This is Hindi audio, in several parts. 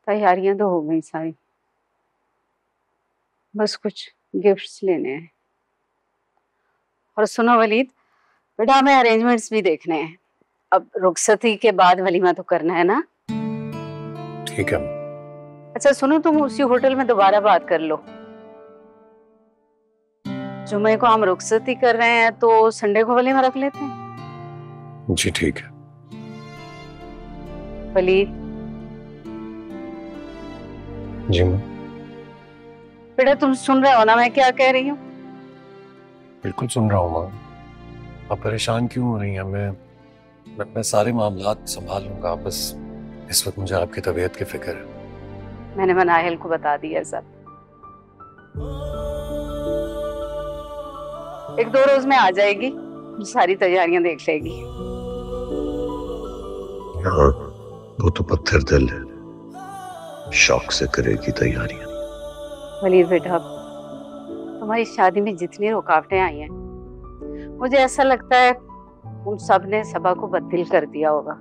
तैयारियां तो हो गई सारी, बस कुछ गिफ्ट्स लेने हैं। और सुनो वलीद, बेटा हमें अरेंजमेंट्स भी देखने हैं। अब रुखसती के बाद वलीमा तो करना है ना। ठीक है। अच्छा सुनो, तुम उसी होटल में दोबारा बात कर लो। जुमे को हम रुखसती कर रहे हैं तो संडे को वलीमा रख लेते हैं। जी ठीक है। वलीद। जी माँ। बेटा तुम सुन रहे हो ना मैं क्या कह रही हूँ? बिल्कुल सुन रहा हूँ माँ। आप परेशान क्यों हो रही हैं? मैं सारे मामलात संभाल लूंगा। बस इस वक्त मुझे आपकी तबीयत की फिक्र है। मैंने मनाहिल को बता दिया सब। 1-2 रोज में आ जाएगी, सारी तैयारियां देख लेगी। हाँ, वो तो पत्थर दिल है, शौक से करेगी तैयारियां। वलीद बेटा, तुम्हारी शादी में जितनी रुकावटें आई हैं, मुझे ऐसा लगता है उन सब ने सबा को बददिल कर दिया होगा।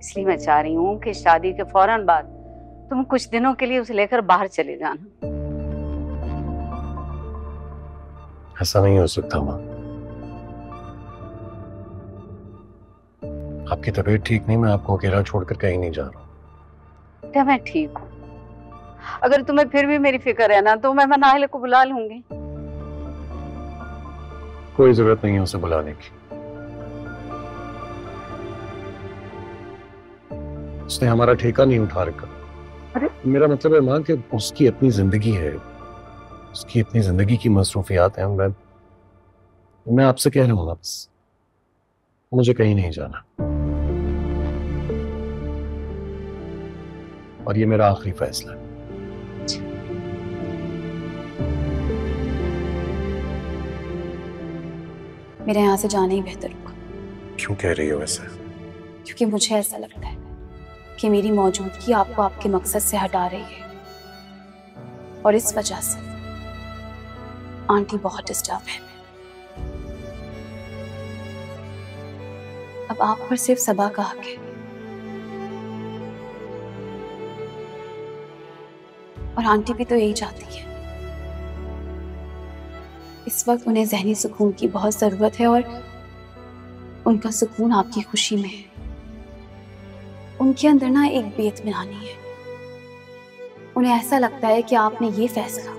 इसलिए मैं चाह रही हूँ कि शादी के फौरन बाद तुम कुछ दिनों के लिए उसे लेकर बाहर चले जाना। ऐसा नहीं हो सकता माँ। आपकी तबीयत ठीक नहीं, मैं आपको अकेला छोड़कर कहीं नहीं जा रहा हूँ। बेटा मैं ठीक हूँ, अगर तुम्हें फिर भी मेरी फिक्र है ना तो मैं मनाहिल को बुला लूंगी। कोई जरूरत नहीं है उसे बुलाने की। उसने हमारा ठेका नहीं उठा रखा। अरे मेरा मतलब है माँ कि उसकी अपनी जिंदगी है, उसकी अपनी जिंदगी की मसरूफियात हैं। मैं आपसे कह रहा हूँ ना, बस मुझे कहीं नहीं जाना, और ये मेरा आखिरी फैसला है। मेरे यहाँ से जाना ही बेहतर होगा। क्यों कह रही हो ऐसे? क्योंकि मुझे ऐसा लगता है कि मेरी मौजूदगी आपको आपके मकसद से हटा रही है, और इस वजह से आंटी बहुत डिस्टर्ब है। अब आप पर सिर्फ सबा का हक है, और आंटी भी तो यही चाहती है। इस वक्त उन्हें ज़हनी सुकून की बहुत ज़रूरत है, और उनका सुकून आपकी खुशी में है। उनके अंदर ना एक बेइत्मीनानी है। उन्हें ऐसा लगता है कि आपने ये फैसला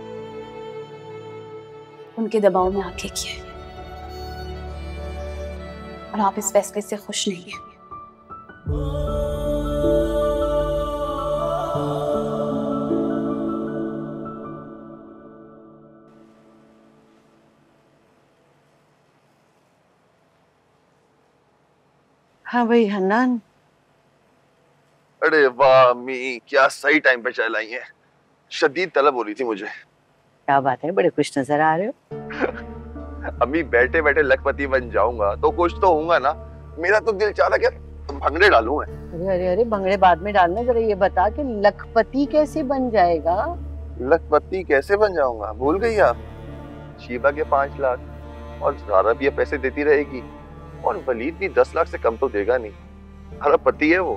उनके दबाव में आके किया है, और आप इस फैसले से खुश नहीं हैं। हाँ भाई हन्नान। अरे वाह अम्मी, क्या सही टाइम पे चाय लाई है। शदीद तलब हो रही थी मुझे। क्या बात है, बड़े खुश नजर आ रहे हो। अम्मी बैठे बैठे लखपति बन जाऊंगा तो खुश तो होऊंगा ना। मेरा तो दिल चाह रहा कि भंगड़े डालूं मैं। अरे अरे अरे, भंगड़े बाद में डालना। जरा ये बता कि लखपति कैसे बन जाएगा? लखपति कैसे बन जाऊंगा, भूल गई आप? शीबा के 5 लाख और ज़ारा भी पैसे देती रहेगी, और वलीद भी 10 लाख से कम तो देगा नहीं। अरबपति है वो।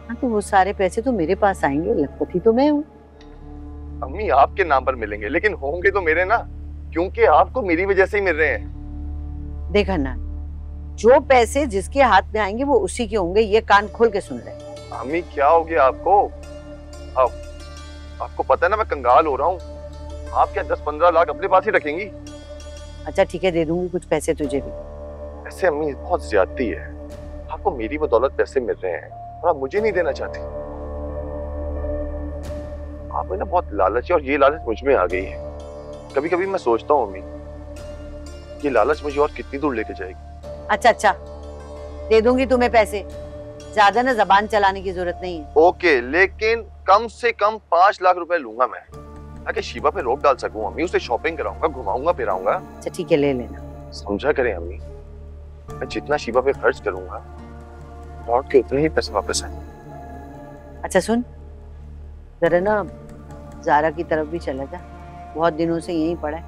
हाँ तो वो सारे पैसे तो मेरे पास आएंगे, लखपति तो मैं हूँ। अम्मी आपके नाम पर मिलेंगे, लेकिन होंगे तो मेरे ना, क्योंकि आपको मेरी वजह से ही मिल रहे हैं। देख हन्नान, जो पैसे जिसके हाथ में आएंगे वो उसी के होंगे, ये कान खोल के सुन रहे। अम्मी क्या हो गया आपको? आपको पता है ना मैं कंगाल हो रहा हूँ। आप क्या 10-15 लाख अपने पास ही रखेंगी? अच्छा ठीक है, दे दूंगी कुछ पैसे तुझे भी। ऐसे अम्मी बहुत ज्यादती है। आपको मेरी बदौलत पैसे मिल रहे हैं और आप मुझे नहीं देना चाहती। आप ना बहुत लालच है, और ये लालच मुझ में आ गई है। कभी कभी मैं सोचता हूँ अम्मी, ये लालच मुझे और कितनी दूर लेके जाएगी। अच्छा अच्छा, दे दूंगी तुम्हें पैसे, ज्यादा ना जबान चलाने की जरूरत नहीं है। ओके, लेकिन कम से कम 5 लाख रुपए लूंगा मैं, ताकि शीबा पे रोक डाल सकूं अम्मी। उसे शॉपिंग कराऊंगा, घुमाऊंगा फिराऊंगा। अच्छा ठीक है, ले लेना। समझा करें अम्मी, मैं जितना शीबा पे खर्च करूंगा लौट के उतने ही पैसे वापस आएंगे। अच्छा सुन, जरा ना ज़ारा की तरफ भी चला जा, बहुत दिनों से यहीं पड़ा है।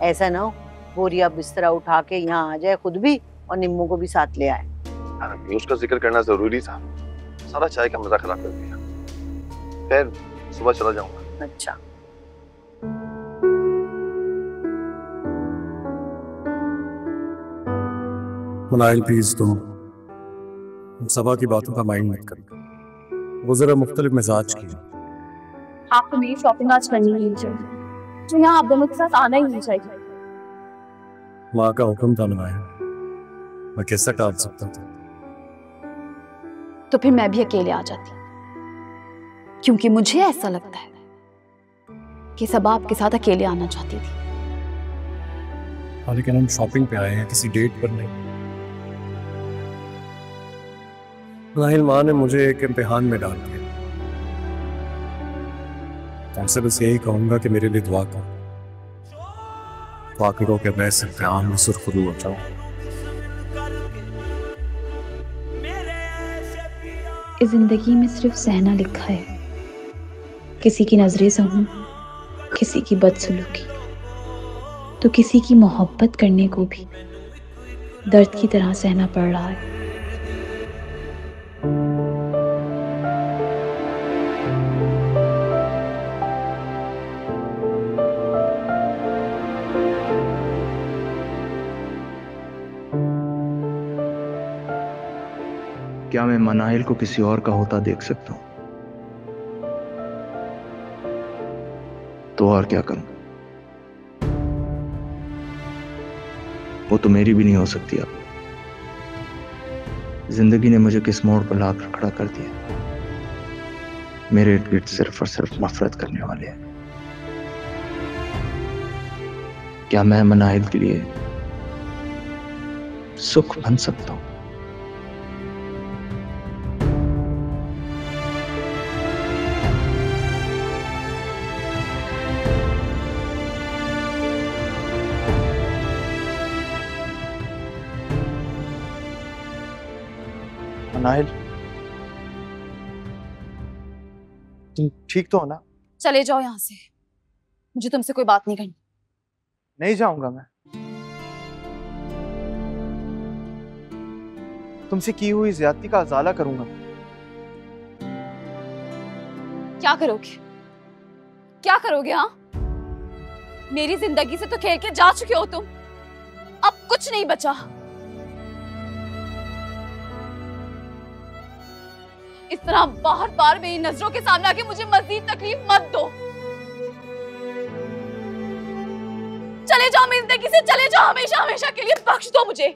ऐसा ना हो बोरिया बिस्तरा उठा के यहाँ आ जाए खुद भी, और निम्मू को भी साथ ले आए। न्यूज का जिक्र करना जरूरी था, सारा चाय का मजा खराब कर दिया। खैर सुबह चला जाऊंगा। अच्छा, मनाइल प्लीज तुम सबा की बातों का माइंड मत कर, वो जरा मुख्तलिफ मिजाज की है। आपको मेरी शॉपिंग आज करनी ही चाहिए, तो यहाँ आप दोनों के साथ आना ही नहीं चाहिए। माँ का हुक्म था मनाइल, मैं कैसा टाल सकता था। तो फिर मैं भी अकेले आ जाती, क्योंकि मुझे ऐसा लगता है कि सबा आपके साथ अकेले आना चाहती थी। लेकिन हम शॉपिंग पे आए हैं, किसी डेट पर नहीं। मनाइल, माँ ने मुझे एक इम्तिहान में डाल दिया। तुमसे बस यही कहूंगा कि मेरे लिए दुआ करो कि मैं इस इम्तिहान में सुरखरू हो जाऊं। इस जिंदगी में सिर्फ सहना लिखा है, किसी की नजरें सहूं, किसी की बदसलूकी, तो किसी की मोहब्बत करने को भी दर्द की तरह सहना पड़ रहा है। क्या मैं मनाहिल को किसी और का होता देख सकता हूं? तो और क्या करूं? वो तो मेरी भी नहीं हो सकती। अब जिंदगी ने मुझे किस मोड़ पर लाकर खड़ा कर दिया। मेरे इर्द गिर्द सिर्फ और सिर्फ नफरत करने वाले हैं। क्या मैं मनाहिल के लिए सुख बन सकता हूं? मनाहिल, तुम ठीक तो हो ना? चले जाओ यहाँ से, मुझे तुमसे कोई बात नहीं करनी। नहीं जाऊंगा मैं। तुमसे की हुई ज्यादती का अजाला करूंगा। क्या करोगे? क्या करोगे? हाँ, मेरी जिंदगी से तो खेल के जा चुके हो तुम, अब कुछ नहीं बचा। इस तरह बार बार मेरी नजरों के सामने आके मुझे मजीद तकलीफ मत दो। चले जाओ मेरी जिंदगी से, चले जाओ हमेशा हमेशा के लिए, बख्श दो मुझे।